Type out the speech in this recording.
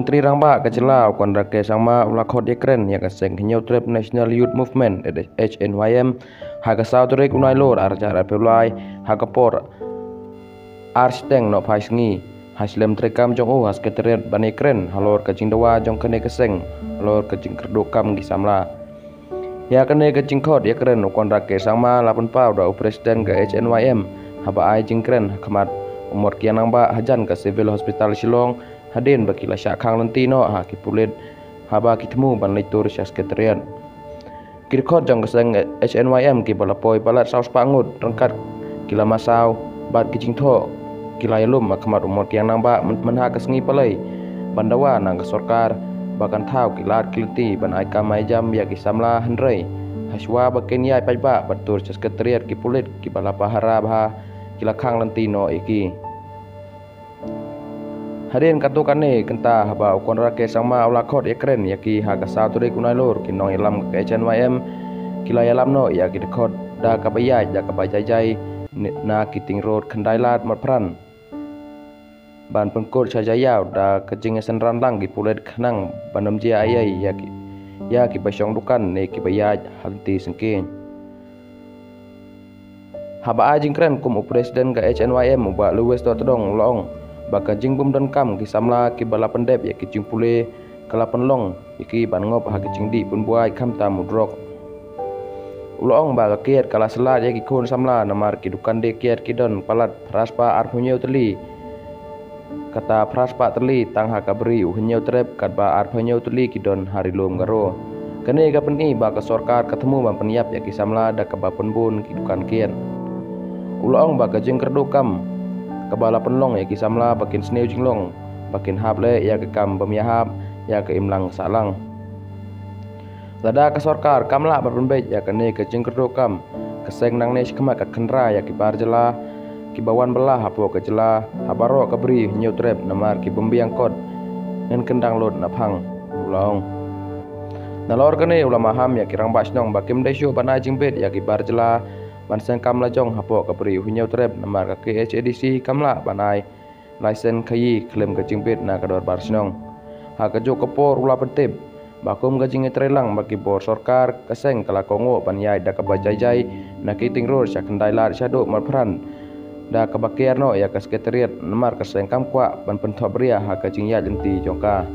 Menteri Rangba Kacelau Kondrake Sama Ulakot Ekren yang keseng Hinyau Trip National Youth Movement HNYM Haga Sauturik Unai Lor Arja Rapulai Haga Por Arsteng No Paisngi Haslem Trekam Jong O Hasketeret Banekren Halor Kajing Dawa Jong Kene Keseng Halor Kajing Kerdokam Gisamla Ya Kene Kajing Kod Ekren Kondrake Sama Lapan Pau Da Presiden ke HNYM Haba Ai Jingkren Kamat Umur Kian Nangba Hajan ke Civil Hospital Shillong Hadin bagi lasyak kang lentino ki pulit haba kitemu ban leitur syas keterian kirkot jang keseng HNYM ki balapoi balat saus pangut rengkat kila masau bat kijing tho kila yalum akamat umur kiang nangba menha kesengi palai bandawa nang ke sorkar bakan thau kilat kilti ban ai kamai jam ya ki samla hendrei haswa baken yai paiba batur syas keterian ki pulit ki balapa harabha kila kang lentino iki Harin katukane kenta haba konrake sama ulakot ekren yaki haga sauturik unai lor kinong ilam ke HNYM kila yalam no yaki dekot da kabayai da kabayai na kiting road kendailat merpran ban pengkot sajayau da kejing senran lang gi pulet kenang banam jia ayai yaki basyong dukan ne ki bayai hanti sengkin haba ajing kren kum presiden ke HNYM uba luwes to tedong long baka jing bum dan kam ki samla ki bala pendep ya ki jing pule kala penlong iki ban ngop ha ki jing di pun buai kam ta mudrok ulong ba kiat kala selat ya ki kon samla namar ki dukan de kiat ki don palat praspa ar hunyau teli kata praspa teli tang ha kabri hunyau trep kat ba ar hunyau teli ki don hari lom garo kene ga peni ba ka sorkar ketemu ban peniap ya ki samla da ka ba penbun ki dukan kiat ulong ba ka jing kerdokam Kabala penlong ya kisamla bakin sneu jinglong bakin hable ya ke kam pemiahap ya ke imlang salang lada ke sorkar kamla berpenbej ya kene ke jengkerdokam keseng nang nes kemak ke kendra ya ki barjela ki bawan belah hapo ke jela habaro ke beri nyutrep namar ki bembiang kod ngen kendang lot napang ulong nalor kene ulama ham ya kirang basnong bakim desyo bana jingbet ya ki barjela Banseng kamla jong hapo kapri hunyau trep namar ke HEDC kamla banai license kayi klaim ke jingbet na kador barsnong ha kajo kapor ula pentip bakum gajing trelang bagi bor sorkar keseng kala kongo banyai da kabajai na kiting road sya kendai lar syado marpran da kabakiar no ya ke sekretariat namar keseng kamkwa ban pentobria ha kajing ya lenti jongka